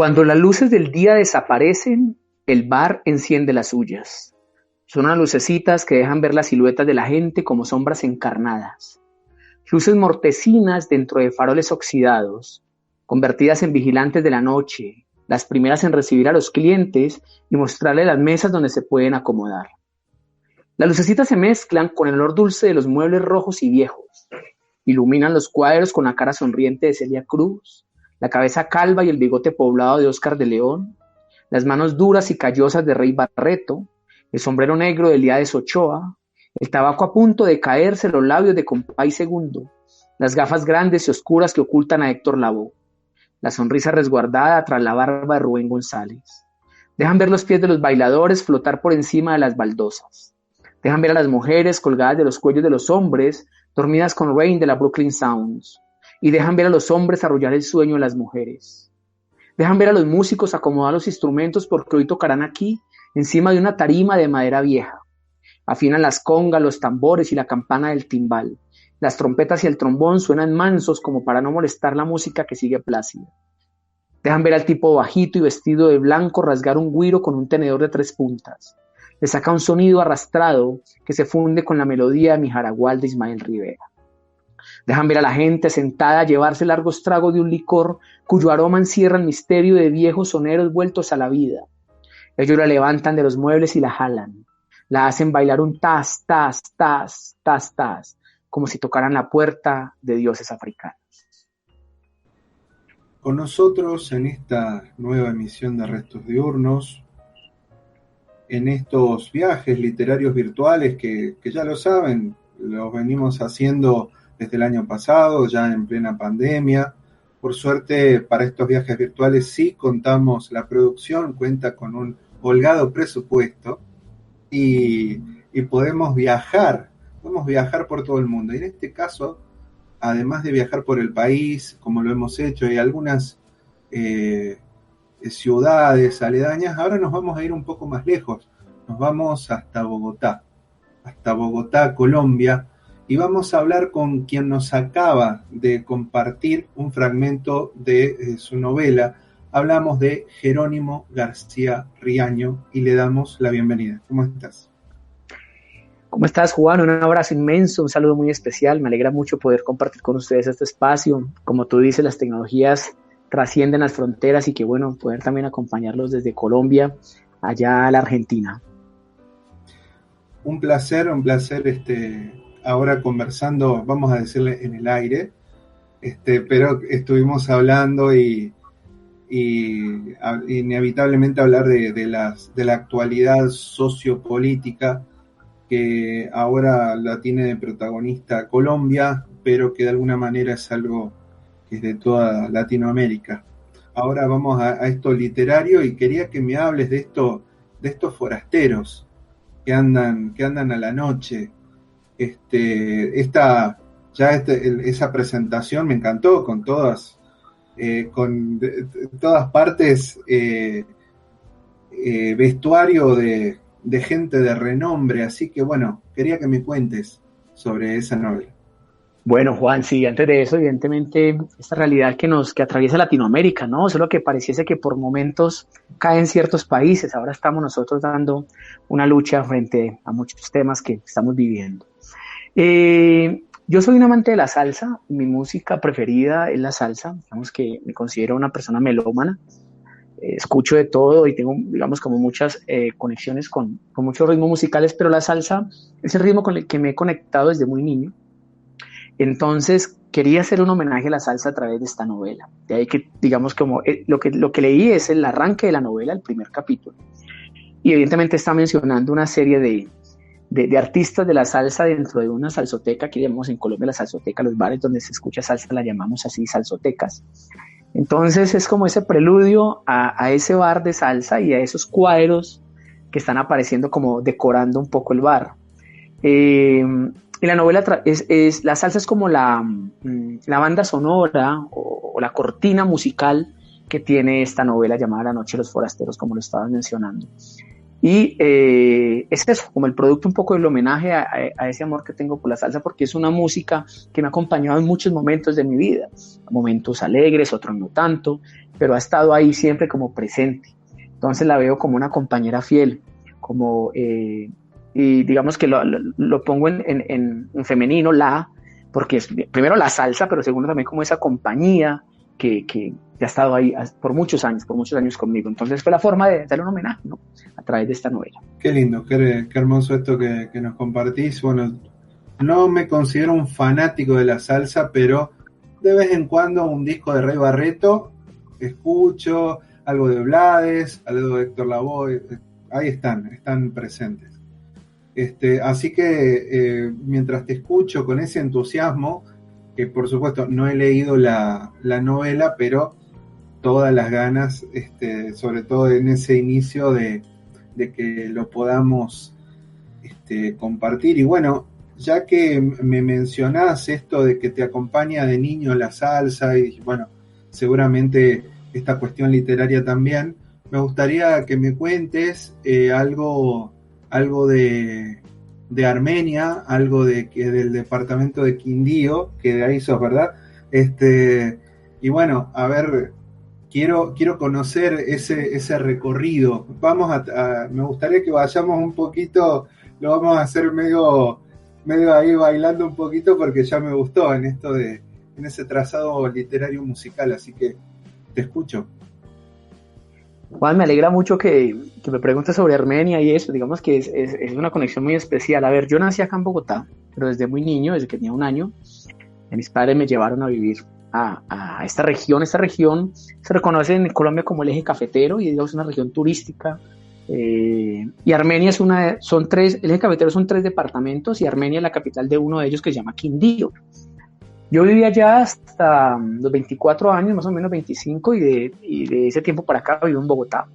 Cuando las luces del día desaparecen, el bar enciende las suyas. Son unas lucecitas que dejan ver las siluetas de la gente como sombras encarnadas. Luces mortecinas dentro de faroles oxidados, convertidas en vigilantes de la noche, las primeras en recibir a los clientes y mostrarles las mesas donde se pueden acomodar. Las lucecitas se mezclan con el olor dulce de los muebles rojos y viejos. Iluminan los cuadros con la cara sonriente de Celia Cruz, la cabeza calva y el bigote poblado de Oscar de León, las manos duras y callosas de Rey Barreto, el sombrero negro de Elías Ochoa, el tabaco a punto de caerse los labios de Compay Segundo, las gafas grandes y oscuras que ocultan a Héctor Lavoe, la sonrisa resguardada tras la barba de Rubén González. Dejan ver los pies de los bailadores flotar por encima de las baldosas. Dejan ver a las mujeres colgadas de los cuellos de los hombres, dormidas con Rain de la Brooklyn Sounds. Y dejan ver a los hombres arrullar el sueño de las mujeres. Dejan ver a los músicos acomodar los instrumentos porque hoy tocarán aquí, encima de una tarima de madera vieja. Afinan las congas, los tambores y la campana del timbal. Las trompetas y el trombón suenan mansos como para no molestar la música que sigue plácida. Dejan ver al tipo bajito y vestido de blanco rasgar un güiro con un tenedor de 3 puntas. Le saca un sonido arrastrado que se funde con la melodía de Mi Jaragual de Ismael Rivera. Dejan ver a la gente sentada a llevarse largos tragos de un licor cuyo aroma encierra el misterio de viejos soneros vueltos a la vida. Ellos la levantan de los muebles y la jalan. La hacen bailar un tas, tas, tas, tas, tas, como si tocaran la puerta de dioses africanos. Con nosotros en esta nueva emisión de Restos Diurnos, en estos viajes literarios virtuales que ya lo saben, los venimos haciendo desde el año pasado, ya en plena pandemia. Por suerte, para estos viajes virtuales sí contamos, la producción cuenta con un holgado presupuesto y podemos viajar por todo el mundo. Y en este caso, además de viajar por el país, como lo hemos hecho, y algunas ciudades aledañas, ahora nos vamos a ir un poco más lejos. Nos vamos hasta Bogotá, Colombia, y vamos a hablar con quien nos acaba de compartir un fragmento de su novela. Hablamos de Jerónimo García Riaño y le damos la bienvenida. ¿Cómo estás? ¿Cómo estás, Juan? Un abrazo inmenso, un saludo muy especial. Me alegra mucho poder compartir con ustedes este espacio. Como tú dices, las tecnologías trascienden las fronteras y qué bueno poder también acompañarlos desde Colombia allá a la Argentina. Un placer, ahora conversando, vamos a decirle en el aire, pero estuvimos hablando y inevitablemente hablar de la actualidad sociopolítica que ahora la tiene de protagonista Colombia, pero que de alguna manera es algo que es de toda Latinoamérica. Ahora vamos a esto literario y quería que me hables de estos forasteros que andan a la noche. Esa presentación me encantó, con todas partes, vestuario de gente de renombre, así que bueno, quería que me cuentes sobre esa novela. Bueno, Juan, sí, antes de eso, evidentemente, esta realidad que atraviesa Latinoamérica, ¿no? Solo que pareciese que por momentos caen ciertos países, ahora estamos nosotros dando una lucha frente a muchos temas que estamos viviendo. Yo soy un amante de la salsa, mi música preferida es la salsa, digamos que me considero una persona melómana, escucho de todo y tengo, digamos, como muchas conexiones con muchos ritmos musicales, pero la salsa es el ritmo con el que me he conectado desde muy niño. Entonces quería hacer un homenaje a la salsa a través de esta novela. De ahí que, digamos, como lo que leí es el arranque de la novela, el primer capítulo. Y evidentemente está mencionando una serie de artistas de la salsa dentro de una salsoteca, que llamamos en Colombia la salsoteca, los bares donde se escucha salsa la llamamos así, salsotecas. Entonces es como ese preludio a ese bar de salsa y a esos cuadros que están apareciendo como decorando un poco el bar. Y la novela la salsa es como la banda sonora o la cortina musical que tiene esta novela llamada La Noche de los Forasteros, como lo estabas mencionando. Y es eso, como el producto un poco del homenaje a ese amor que tengo por la salsa, porque es una música que me ha acompañado en muchos momentos de mi vida, momentos alegres, otros no tanto, pero ha estado ahí siempre como presente. Entonces la veo como una compañera fiel, como, y digamos que lo pongo en femenino, porque es primero la salsa, pero segundo también como esa compañía que ha estado ahí por muchos años conmigo. Entonces fue la forma de darle un homenaje, ¿no? A través de esta novela. Qué lindo, qué hermoso esto que nos compartís. Bueno, no me considero un fanático de la salsa, pero de vez en cuando un disco de Rey Barreto escucho, algo de Blades, algo de Héctor Lavoe, ahí están presentes. Así que mientras te escucho con ese entusiasmo, que por supuesto no he leído la novela, pero todas las ganas, sobre todo en ese inicio de que lo podamos compartir. Y bueno, ya que me mencionás esto de que te acompaña de niño la salsa, y bueno, seguramente esta cuestión literaria también, me gustaría que me cuentes algo de Armenia, algo del departamento de Quindío, que de ahí sos, ¿verdad? Y bueno, a ver, quiero conocer ese recorrido. Me gustaría que vayamos un poquito, lo vamos a hacer medio ahí bailando un poquito, porque ya me gustó en ese trazado literario musical, así que te escucho. Juan, me alegra mucho que me preguntes sobre Armenia y eso, digamos que es una conexión muy especial. A ver, yo nací acá en Bogotá, pero desde muy niño, desde que tenía 1 año, mis padres me llevaron a vivir a esta región. Esta región se reconoce en Colombia como el eje cafetero y digamos, es una región turística. Y Armenia el eje cafetero son 3 departamentos y Armenia es la capital de uno de ellos, que se llama Quindío. Yo viví allá hasta los 24 años, más o menos 25, y de ese tiempo para acá vivo en Bogotá.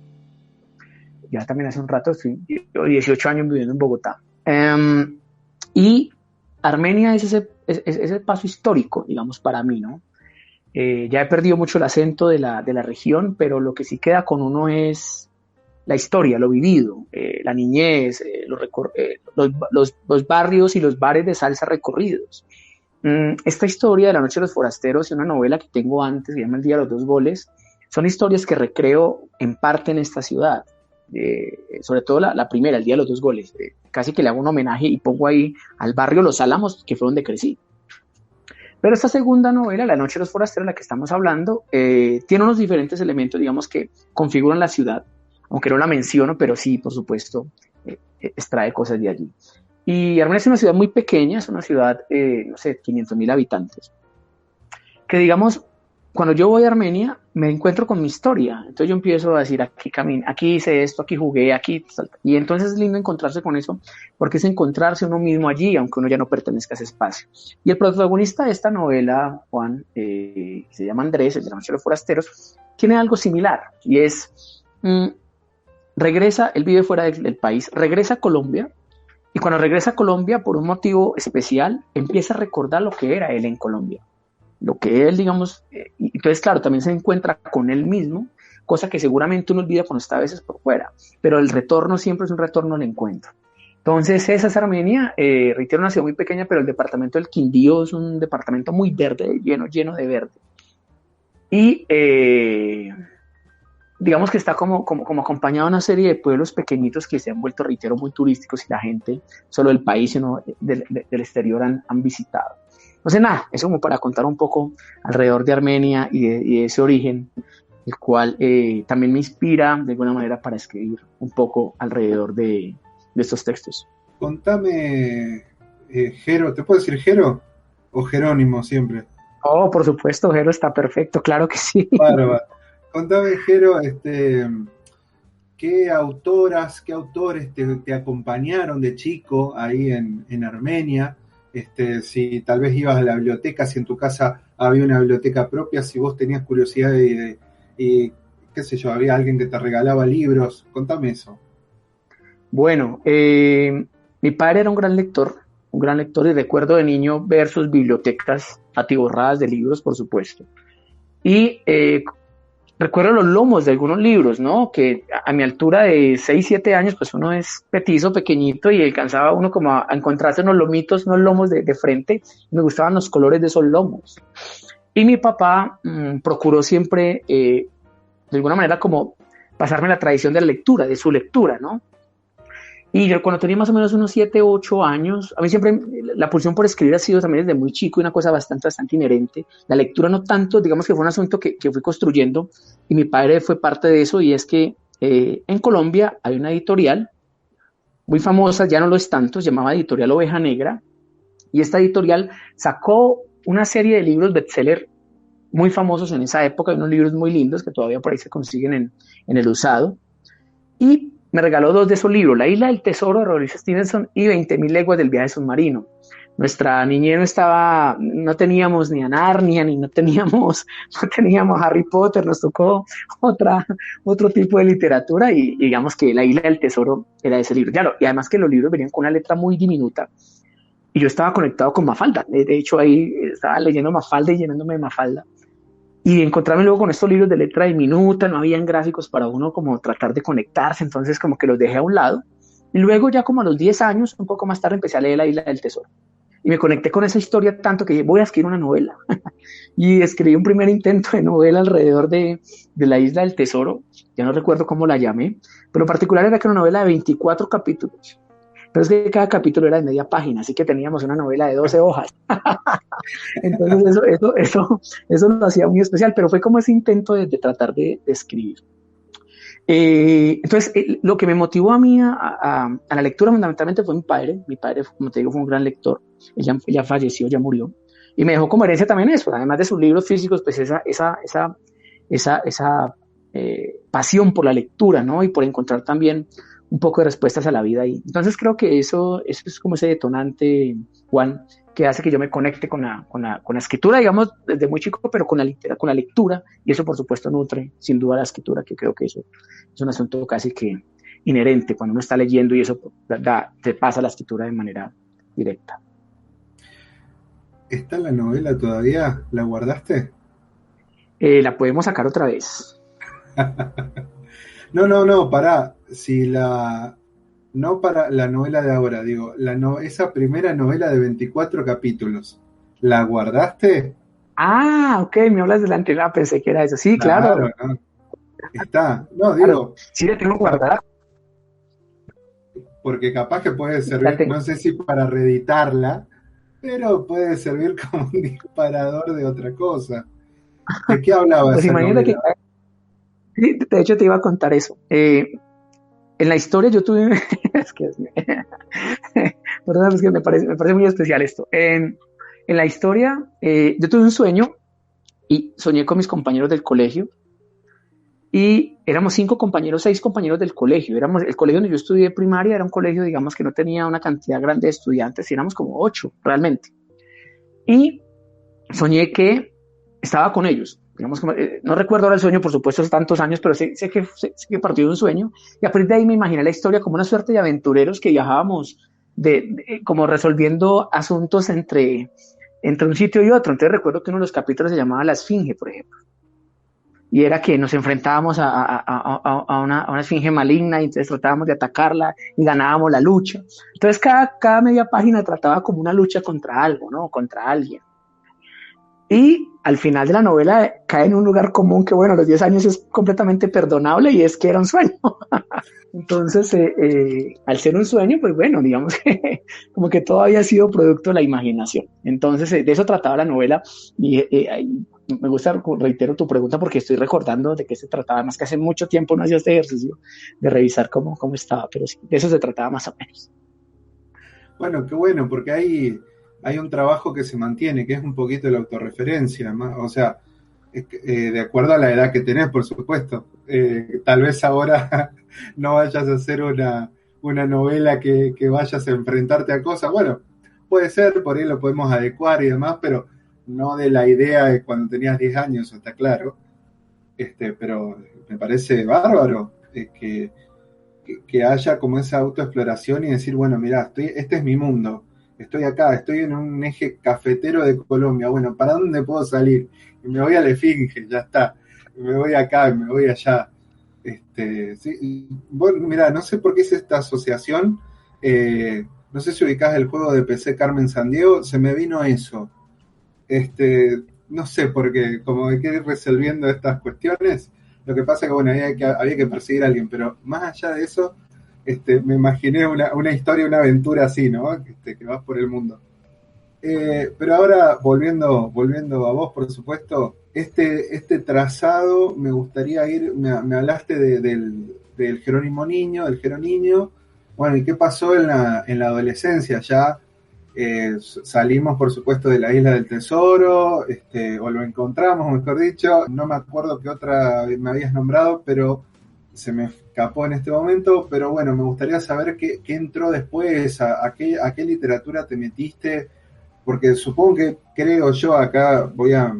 Ya también hace un rato, estoy 18 años viviendo en Bogotá. Y Armenia es ese paso histórico, digamos, para mí, ¿no? Ya he perdido mucho el acento de la región, pero lo que sí queda con uno es la historia, lo vivido, la niñez, los barrios y los bares de salsa recorridos. Esta historia de La Noche de los Forasteros y una novela que tengo antes, que se llama El Día de los Dos Goles, son historias que recreo en parte en esta ciudad. Sobre todo la primera, El Día de los Dos Goles. Casi que le hago un homenaje y pongo ahí al barrio Los Álamos, que fue donde crecí. Pero esta segunda novela, La Noche de los Forasteros, la que estamos hablando, tiene unos diferentes elementos, digamos, que configuran la ciudad, aunque no la menciono, pero sí, por supuesto, extrae cosas de allí. Y Armenia es una ciudad muy pequeña, es una ciudad, no sé, 500,000 habitantes, que digamos, cuando yo voy a Armenia, me encuentro con mi historia. Entonces yo empiezo a decir, aquí hice esto, aquí jugué, aquí... Y entonces es lindo encontrarse con eso, porque es encontrarse uno mismo allí, aunque uno ya no pertenezca a ese espacio. Y el protagonista de esta novela, Juan, se llama Andrés, el de La Noche de los Forasteros, tiene algo similar, y es, él vive fuera del país, regresa a Colombia, y cuando regresa a Colombia, por un motivo especial, empieza a recordar lo que era él en Colombia. Lo que él, digamos, entonces claro, también se encuentra con él mismo, cosa que seguramente uno olvida cuando está a veces por fuera, pero el retorno siempre es un retorno al encuentro. Entonces esa es Armenia, reitero, una ciudad muy pequeña, pero el departamento del Quindío es un departamento muy verde, lleno de verde. Y digamos que está como acompañado de una serie de pueblos pequeñitos que se han vuelto, reitero, muy turísticos, y la gente, solo del país, sino del exterior, han visitado. Entonces nada, eso como para contar un poco alrededor de Armenia y de ese origen, el cual también me inspira de alguna manera para escribir un poco alrededor de estos textos. Contame, Jero, ¿te puedo decir Jero o Jerónimo siempre? Oh, por supuesto, Jero, está perfecto, claro que sí. Bárbaro. Contame, Jero, ¿qué autores te acompañaron de chico ahí en Armenia? Si tal vez ibas a la biblioteca, si en tu casa había una biblioteca propia, si vos tenías curiosidad y qué sé yo, había alguien que te regalaba libros, contame eso. Bueno, mi padre era un gran lector, y recuerdo de niño ver sus bibliotecas atiborradas de libros, por supuesto. Y recuerdo los lomos de algunos libros, ¿no? Que a mi altura de 6 7 años, pues uno es petizo, pequeñito, y alcanzaba uno como a encontrarse unos lomitos, unos lomos de frente. Me gustaban los colores de esos lomos. Y mi papá procuró siempre, de alguna manera, como pasarme la tradición de la lectura, de su lectura, ¿no? Y yo cuando tenía más o menos unos 7 8 años, a mí siempre la pulsión por escribir ha sido también desde muy chico una cosa bastante inherente. La lectura no tanto, digamos que fue un asunto que fui construyendo y mi padre fue parte de eso, y es que en Colombia hay una editorial muy famosa, ya no lo es tanto, se llamaba Editorial Oveja Negra, y esta editorial sacó una serie de libros bestseller muy famosos en esa época, unos libros muy lindos que todavía por ahí se consiguen en el usado, y me regaló dos de esos libros, La Isla del Tesoro de Robert Stevenson y 20.000 leguas del viaje submarino. Nuestra niñez no teníamos ni a Narnia, ni no teníamos Harry Potter, nos tocó otro tipo de literatura, y digamos que La Isla del Tesoro era ese libro. Claro, y además que los libros venían con una letra muy diminuta, y yo estaba conectado con Mafalda. De hecho, ahí estaba leyendo Mafalda y llenándome de Mafalda. Y encontrarme luego con estos libros de letra diminuta, no habían gráficos para uno como tratar de conectarse, entonces como que los dejé a un lado. Y luego ya como a los 10 años, un poco más tarde, empecé a leer La Isla del Tesoro. Y me conecté con esa historia tanto que dije, voy a escribir una novela. Y escribí un primer intento de novela alrededor de La Isla del Tesoro, ya no recuerdo cómo la llamé, pero en particular era que era una novela de 24 capítulos. Pero es que cada capítulo era de media página, así que teníamos una novela de 12 hojas. Entonces eso lo hacía muy especial, pero fue como ese intento de tratar de escribir. Entonces, lo que me motivó a mí a la lectura fundamentalmente fue mi padre. Mi padre, como te digo, fue un gran lector. Él ya falleció, ya murió. Y me dejó como herencia también eso, además de sus libros físicos, pues esa pasión por la lectura, ¿no? Y por encontrar también un poco de respuestas a la vida ahí. Entonces creo que eso es como ese detonante, Juan, que hace que yo me conecte con la escritura, digamos, desde muy chico, pero con la lectura, y eso por supuesto nutre sin duda la escritura, que creo que eso es un asunto casi que inherente cuando uno está leyendo, y eso te pasa la escritura de manera directa. ¿Está la novela todavía? ¿La guardaste? La podemos sacar otra vez. No, pará. No para la novela de ahora, digo, esa primera novela de 24 capítulos, ¿la guardaste? Ah, ok, me hablas de la anterior, pensé que era eso. Sí, Claro, claro. ¿no? Está. No, Claro, digo, sí la tengo guardada. porque capaz que puede servir, no sé si para reeditarla, pero puede servir como un disparador de otra cosa. ¿De qué hablaba Pues esa imagínate novela? que, sí, de hecho te iba a contar eso. En la historia yo tuve, es que, perdón, es que me parece muy especial esto. En la historia yo tuve un sueño y soñé con mis compañeros del colegio, y éramos 5 compañeros, 6 compañeros del colegio. El colegio donde yo estudié primaria era un colegio, digamos, que no tenía una cantidad grande de estudiantes, y éramos como 8 realmente. Y soñé que estaba con ellos. Digamos, no recuerdo ahora el sueño, por supuesto, hace tantos años, pero sé que partió de un sueño. Y a partir de ahí me imaginé la historia como una suerte de aventureros que viajábamos como resolviendo asuntos entre un sitio y otro. Entonces recuerdo que uno de los capítulos se llamaba La Esfinge, por ejemplo. Y era que nos enfrentábamos a una esfinge maligna, y entonces tratábamos de atacarla y ganábamos la lucha. Entonces cada media página trataba como una lucha contra algo, ¿no? Contra alguien. Y al final de la novela cae en un lugar común que, bueno, a los 10 años es completamente perdonable, y es que era un sueño. Entonces, al ser un sueño, pues bueno, digamos que como que todo había sido producto de la imaginación. Entonces, de eso trataba la novela, y me gusta, reitero tu pregunta, porque estoy recordando de qué se trataba, más que hace mucho tiempo no hacía este ejercicio de revisar cómo estaba, pero sí, de eso se trataba más o menos. Bueno, qué bueno, porque hay un trabajo que se mantiene, que es un poquito la autorreferencia, o sea, de acuerdo a la edad que tenés, por supuesto. Tal vez ahora no vayas a hacer una novela que vayas a enfrentarte a cosas. Bueno, puede ser, por ahí lo podemos adecuar y demás, pero no de la idea de cuando tenías 10 años, está claro. Pero me parece bárbaro que haya como esa autoexploración y decir, bueno, mirá, este es mi mundo, estoy acá, estoy en un eje cafetero de Colombia, bueno, ¿para dónde puedo salir? Y me voy a la Esfinge, ya está. me voy acá, me voy allá. Sí, bueno, mira, no sé por qué es esta asociación, no sé si ubicás el juego de PC Carmen Sandiego, se me vino eso. No sé, porque como hay que ir resolviendo estas cuestiones, lo que pasa es que, bueno, había que perseguir a alguien, pero más allá de eso, me imaginé una historia, una aventura así, ¿no? Que vas por el mundo. Pero ahora, volviendo a vos, por supuesto, este trazado me gustaría ir, me hablaste del Jerónimo Niño, del Jero Niño. Bueno, ¿y qué pasó en la adolescencia? Ya salimos, por supuesto, de la Isla del Tesoro, o lo encontramos, mejor dicho. No me acuerdo qué otra me habías nombrado, pero se me escapó en este momento. Pero bueno, me gustaría saber qué entró después, a qué literatura te metiste, porque supongo que, creo yo, acá voy a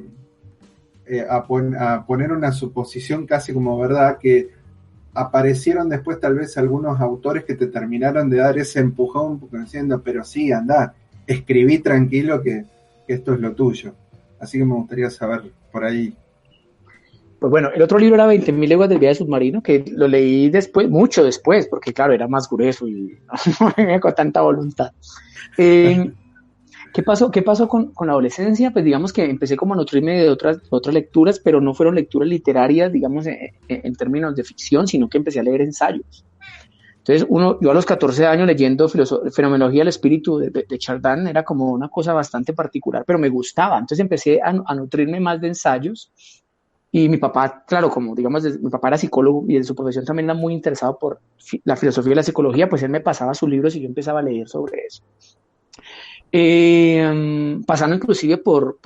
poner una suposición casi como verdad, que aparecieron después tal vez algunos autores que te terminaron de dar ese empujón diciendo, pero sí, andá, escribí tranquilo que esto es lo tuyo. Así que me gustaría saber por ahí. Pues bueno, el otro libro era 20.000 leguas del viaje submarino, que lo leí después, mucho después, porque claro, era más grueso y no venía con tanta voluntad. ¿Qué pasó con la adolescencia? Pues digamos que empecé como a nutrirme de otras lecturas, pero no fueron lecturas literarias, digamos, en términos de ficción, sino que empecé a leer ensayos. Entonces, yo a los 14 años leyendo Fenomenología del Espíritu de Chardin era como una cosa bastante particular, pero me gustaba. Entonces empecé a nutrirme más de ensayos. Y mi papá, claro, como digamos, mi papá era psicólogo y en su profesión también era muy interesado por la filosofía y la psicología, pues él me pasaba sus libros y yo empezaba a leer sobre eso. Pasando inclusive por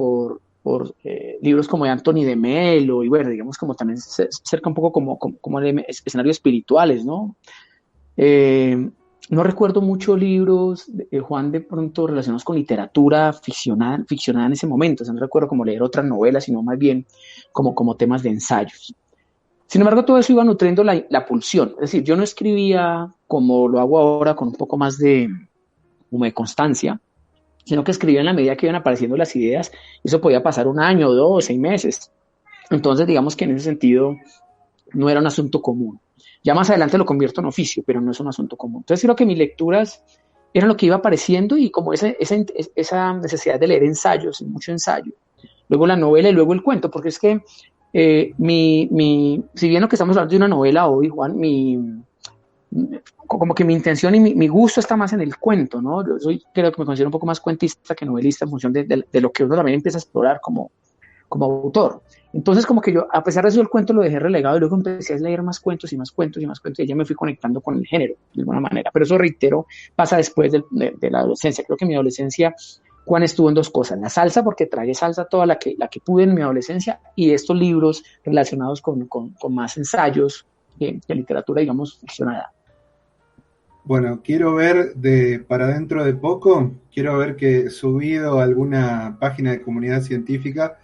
libros como de Anthony de Melo y bueno, digamos como también cerca un poco como de escenarios espirituales, ¿no? No recuerdo mucho libros, Juan, de pronto relacionados con literatura ficcionada en ese momento, o sea, no recuerdo como leer otras novelas, sino más bien como temas de ensayos. Sin embargo, todo eso iba nutriendo la pulsión, es decir, yo no escribía como lo hago ahora con un poco más como de constancia, sino que escribía en la medida que iban apareciendo las ideas. Eso podía pasar 1 año, 2, 6 meses. Entonces, digamos que en ese sentido no era un asunto común. Ya más adelante lo convierto en oficio, pero no es un asunto común. Entonces, creo que mis lecturas eran lo que iba apareciendo y como esa necesidad de leer ensayos, mucho ensayo. Luego la novela y luego el cuento, porque es que si bien lo que estamos hablando de una novela hoy, Juan, como que mi intención y mi gusto está más en el cuento, ¿no? Yo creo que me considero un poco más cuentista que novelista en función de lo que uno también empieza a explorar como autor. Entonces, como que yo, a pesar de eso, el cuento lo dejé relegado y luego empecé a leer más cuentos y más cuentos y más cuentos y ya me fui conectando con el género, de alguna manera. Pero eso, reitero, pasa después de la adolescencia. Creo que en mi adolescencia Juan estuvo en 2 cosas: la salsa, porque tragué salsa toda la que pude en mi adolescencia, y estos libros relacionados con más ensayos que literatura, digamos, ficcionada. Bueno, quiero ver para dentro de poco, quiero ver que subido a alguna página de comunidad científica,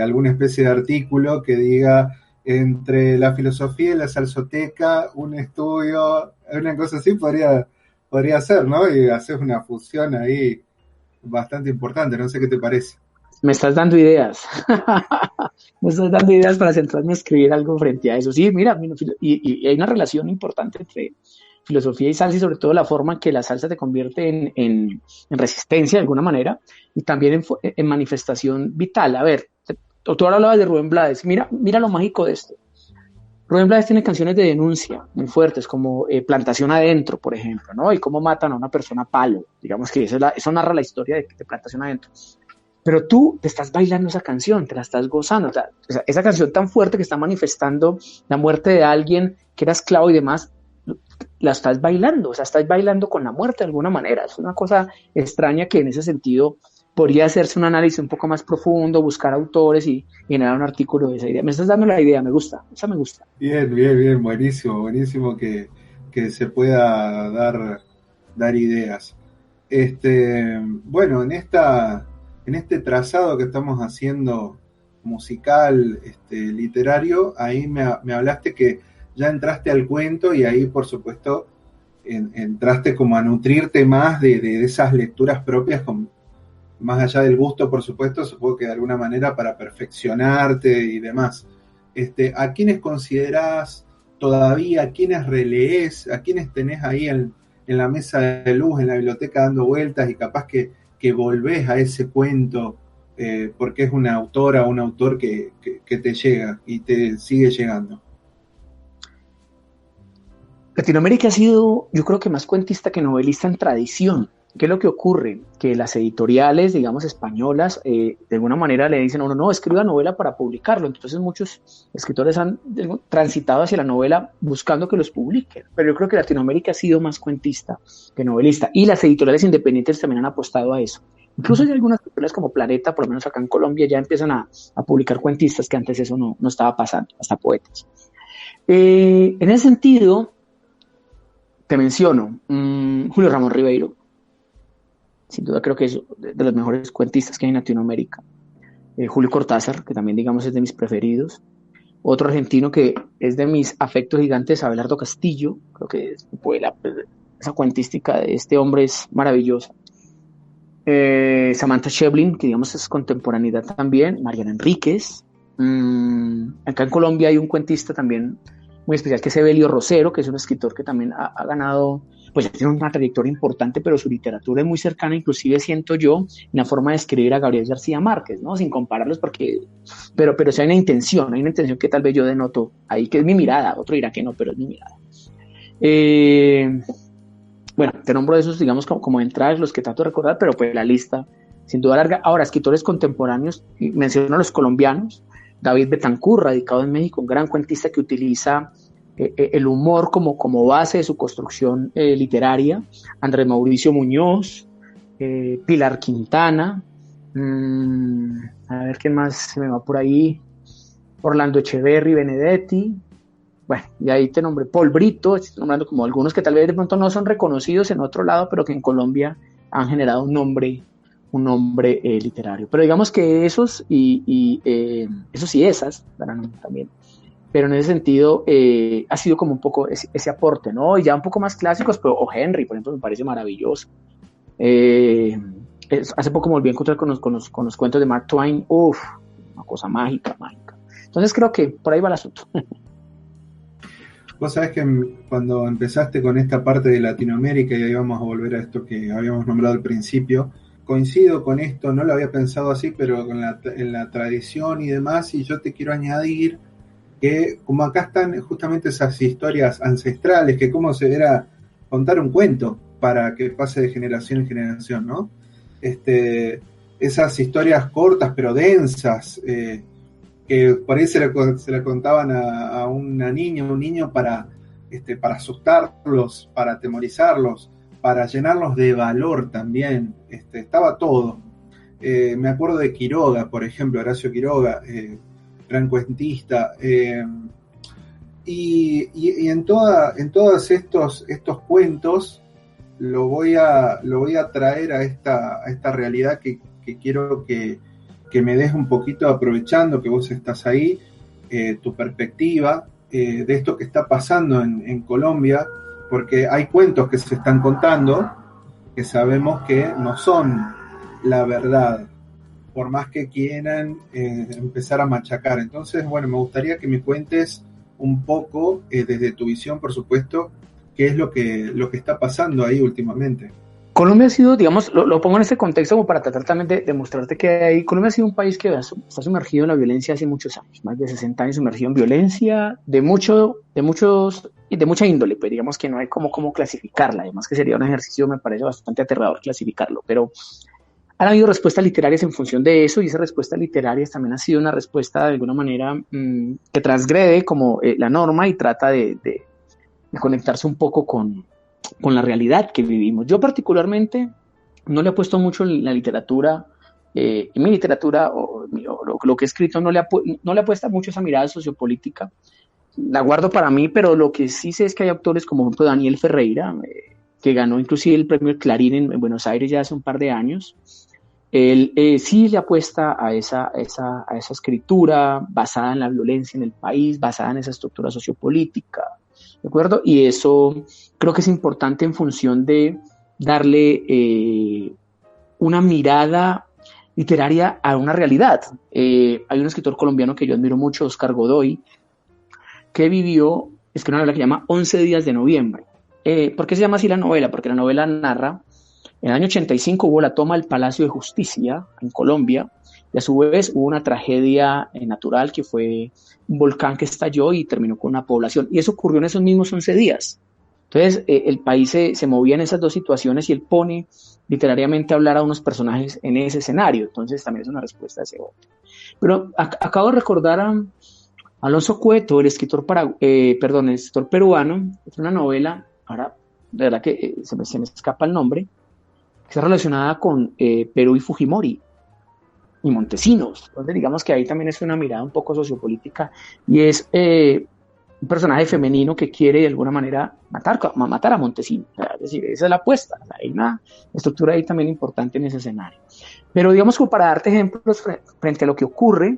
alguna especie de artículo que diga entre la filosofía y la salsoteca, un estudio, una cosa así podría ser, ¿no? Y hacer una fusión ahí bastante importante, no sé qué te parece. Me estás dando ideas. Me estás dando ideas para centrarme a escribir algo frente a eso. Sí, mira, y hay una relación importante entre filosofía y salsa, y sobre todo la forma en que la salsa te convierte en resistencia de alguna manera y también en manifestación vital. A ver, tú ahora hablabas de Rubén Blades. Mira lo mágico de esto. Rubén Blades tiene canciones de denuncia muy fuertes, como Plantación Adentro, por ejemplo, ¿no? Y cómo matan a una persona a palo. Digamos que eso narra la historia de Plantación Adentro. Pero tú te estás bailando esa canción, te la estás gozando. O sea, esa canción tan fuerte que está manifestando la muerte de alguien que era esclavo y demás, la estás bailando, o sea, estás bailando con la muerte de alguna manera. Es una cosa extraña que en ese sentido podría hacerse un análisis un poco más profundo, buscar autores y generar un artículo de esa idea. Me estás dando la idea, me gusta, esa me gusta. Bien, buenísimo que se pueda dar ideas. Bueno, en este trazado que estamos haciendo musical, literario, ahí me hablaste que ya entraste al cuento y ahí, por supuesto, entraste como a nutrirte más de esas lecturas propias, más allá del gusto, por supuesto, supongo que de alguna manera para perfeccionarte y demás. ¿A quiénes considerás todavía, a quiénes relees, a quiénes tenés ahí en la mesa de luz, en la biblioteca dando vueltas y capaz que volvés a ese cuento porque es una autora o un autor que te llega y te sigue llegando? Latinoamérica ha sido, yo creo que más cuentista que novelista en tradición. ¿Qué es lo que ocurre? Que las editoriales, digamos, españolas, de alguna manera le dicen a uno, no, escriba novela para publicarlo. Entonces muchos escritores han transitado hacia la novela buscando que los publiquen. Pero yo creo que Latinoamérica ha sido más cuentista que novelista. Y las editoriales independientes también han apostado a eso. Incluso hay algunas editoriales como Planeta, por lo menos acá en Colombia, ya empiezan a publicar cuentistas, que antes eso no estaba pasando, hasta poetas. En ese sentido, te menciono Julio Ramón Ribeiro. Sin duda creo que es de los mejores cuentistas que hay en Latinoamérica. Julio Cortázar, que también digamos es de mis preferidos. Otro argentino que es de mis afectos gigantes, Abelardo Castillo. Creo que esa cuentística de este hombre es maravillosa. Samantha Schweblin, que digamos es contemporaneidad también. Mariana Enríquez. Acá en Colombia hay un cuentista también muy especial que es Evelio Rosero, que es un escritor que también ha ganado, pues ya tiene una trayectoria importante, pero su literatura es muy cercana, inclusive siento yo, en la forma de escribir a Gabriel García Márquez, ¿no? Sin compararlos pero sí hay una intención que tal vez yo denoto ahí, que es mi mirada, otro dirá que no, pero es mi mirada. Bueno, te nombro esos, digamos, como entradas, los que trato de recordar, pero pues la lista, sin duda larga. Ahora, escritores contemporáneos, menciono a los colombianos, David Betancourt, radicado en México, un gran cuentista que utiliza el humor como base de su construcción literaria. Andrés Mauricio Muñoz, Pilar Quintana, a ver quién más se me va por ahí, Orlando Echeverry, Benedetti, bueno, y ahí te nombré Paul Brito, estoy nombrando como algunos que tal vez de pronto no son reconocidos en otro lado, pero que en Colombia han generado un nombre literario. Pero digamos que esos esos y esas, también. Pero en ese sentido ha sido como un poco ese aporte, ¿no? Y ya un poco más clásicos, pero O. Henry, por ejemplo, me parece maravilloso. Hace poco me volví a encontrar con los cuentos de Mark Twain. Uf, una cosa mágica. Entonces creo que por ahí va el asunto. Vos sabés que cuando empezaste con esta parte de Latinoamérica, y ahí vamos a volver a esto que habíamos nombrado al principio, coincido con esto, no lo había pensado así, pero en la tradición y demás, y yo te quiero añadir que como acá están justamente esas historias ancestrales, que cómo se era contar un cuento para que pase de generación en generación, ¿no? Esas historias cortas pero densas, que por ahí se la contaban a una niña, un niño para asustarlos, para atemorizarlos, para llenarlos de valor también, estaba todo. Me acuerdo de Quiroga, por ejemplo, Horacio Quiroga, gran cuentista, y en todos estos cuentos lo voy a traer a esta realidad que quiero que me des un poquito, aprovechando que vos estás ahí, tu perspectiva de esto que está pasando en Colombia, porque hay cuentos que se están contando que sabemos que no son la verdad, por más que quieran empezar a machacar. Entonces, bueno, me gustaría que me cuentes un poco, desde tu visión, por supuesto, qué es lo que está pasando ahí últimamente. Colombia ha sido, digamos, lo pongo en este contexto como para tratar también de mostrarte que ahí Colombia ha sido un país que está sumergido en la violencia hace muchos años, más de 60 años sumergido en violencia de mucha índole, pues digamos que no hay cómo clasificarla, además que sería un ejercicio, me parece bastante aterrador clasificarlo, pero han habido respuestas literarias en función de eso, y esa respuesta literaria también ha sido una respuesta de alguna manera que transgrede como la norma y trata de conectarse un poco con la realidad que vivimos. Yo particularmente no le he puesto mucho en la literatura, en mi literatura o lo que he escrito no le apuesta mucho esa mirada sociopolítica, la guardo para mí, pero lo que sí sé es que hay autores como por ejemplo Daniel Ferreira, que ganó inclusive el premio Clarín en Buenos Aires ya hace un par de años. Él sí le apuesta a esa escritura basada en la violencia en el país, basada en esa estructura sociopolítica, ¿de acuerdo? Y eso creo que es importante en función de darle una mirada literaria a una realidad. Hay un escritor colombiano que yo admiro mucho, Oscar Godoy, que escribió una novela que se llama 11 días de noviembre. ¿Por qué se llama así la novela? Porque la novela narra, en el año 85 hubo la toma del Palacio de Justicia en Colombia, y a su vez hubo una tragedia natural que fue un volcán que estalló y terminó con una población. Y eso ocurrió en esos mismos 11 días. Entonces, el país se movía en esas dos situaciones y él pone literariamente a hablar a unos personajes en ese escenario. Entonces, también es una respuesta a ese otro. Pero acabo de recordar a Alonso Cueto, el escritor peruano, es una novela, ahora de verdad que se me escapa el nombre, que está relacionada con Perú y Fujimori y Montesinos. Entonces digamos que ahí también es una mirada un poco sociopolítica y es un personaje femenino que quiere de alguna manera matar a Montesinos. Es decir, esa es la apuesta. O sea, hay una estructura ahí también importante en ese escenario. Pero digamos, como para darte ejemplos frente a lo que ocurre,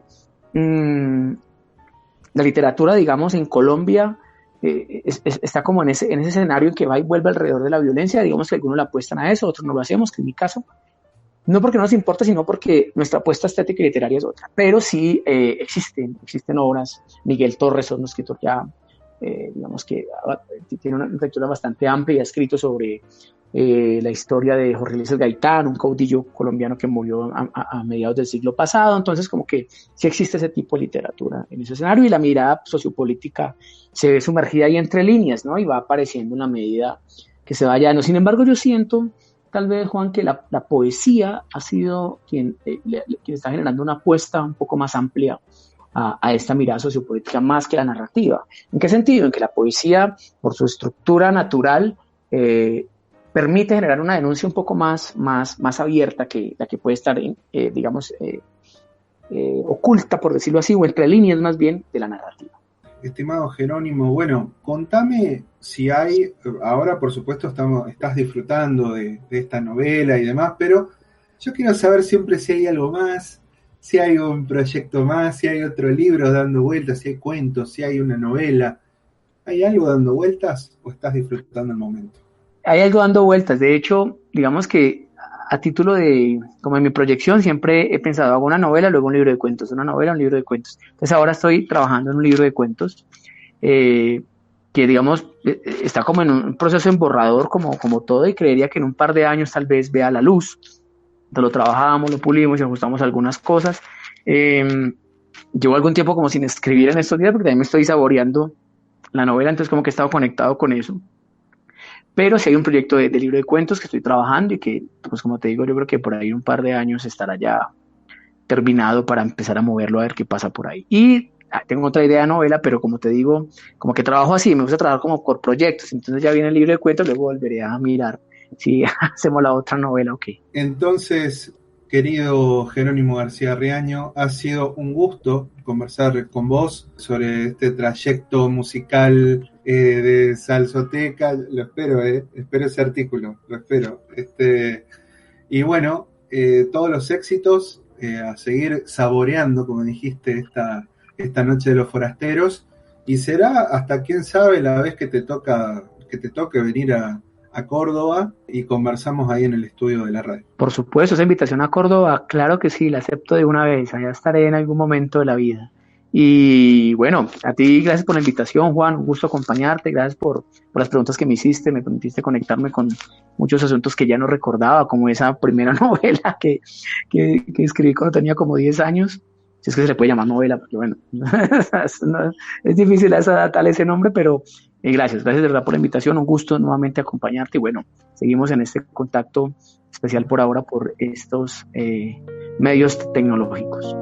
la literatura, digamos, en Colombia está como en ese escenario en que va y vuelve alrededor de la violencia. Digamos que algunos la apuestan a eso, otros no lo hacemos, que en mi caso, no porque no nos importa, sino porque nuestra apuesta estética y literaria es otra. Pero sí existen obras. Miguel Torres es un escritor ya, digamos que tiene una lectura bastante amplia y ha escrito sobre la historia de Jorge Luis Gaitán, un caudillo colombiano que murió a mediados del siglo pasado. Entonces, como que sí existe ese tipo de literatura en ese escenario y la mirada sociopolítica se ve sumergida ahí entre líneas, ¿no? Y va apareciendo en la medida que se vaya dando. Sin embargo, yo siento, tal vez, Juan, que la poesía ha sido quien está generando una apuesta un poco más amplia a esta mirada sociopolítica más que la narrativa. ¿En qué sentido? En que la poesía, por su estructura natural, permite generar una denuncia un poco más abierta que la que puede estar, oculta, por decirlo así, o entre líneas más bien de la narrativa. Estimado Jerónimo, bueno, contame si hay, ahora por supuesto estás disfrutando de esta novela y demás, pero yo quiero saber siempre si hay algo más, si hay un proyecto más, si hay otro libro dando vueltas, si hay cuentos, si hay una novela. ¿Hay algo dando vueltas o estás disfrutando el momento? Hay algo dando vueltas. De hecho, digamos que a título de, como en mi proyección, siempre he pensado, hago una novela, luego un libro de cuentos, una novela, un libro de cuentos. Entonces ahora estoy trabajando en un libro de cuentos que, digamos, está como en un proceso en borrador, como todo, y creería que en un par de años tal vez vea la luz. Entonces lo trabajamos, lo pulimos y ajustamos algunas cosas. Llevo algún tiempo como sin escribir en estos días porque también me estoy saboreando la novela, entonces como que he estado conectado con eso. Pero sí hay un proyecto de libro de cuentos que estoy trabajando y que, pues como te digo, yo creo que por ahí un par de años estará ya terminado para empezar a moverlo a ver qué pasa por ahí. Y tengo otra idea de novela, pero como te digo, como que trabajo así, me gusta trabajar como por proyectos. Entonces ya viene el libro de cuentos, luego volveré a mirar si hacemos la otra novela o qué. Entonces, querido Jerónimo García Riaño, ha sido un gusto conversar con vos sobre este trayecto musical de Salsoteca. Lo espero ese artículo, lo espero. Y bueno, todos los éxitos, a seguir saboreando, como dijiste, esta noche de los forasteros, y será hasta quién sabe la vez que te toque venir a Córdoba y conversamos ahí en el estudio de la radio. Por supuesto, esa invitación a Córdoba, claro que sí, la acepto de una vez, allá estaré en algún momento de la vida. Y bueno, a ti gracias por la invitación, Juan, un gusto acompañarte, gracias por las preguntas que me hiciste, me permitiste conectarme con muchos asuntos que ya no recordaba, como esa primera novela que escribí cuando tenía como 10 años, si es que se le puede llamar novela, porque bueno, es difícil a esa edad darle ese nombre, pero gracias de verdad por la invitación, un gusto nuevamente acompañarte y bueno, seguimos en este contacto especial por ahora por estos medios tecnológicos.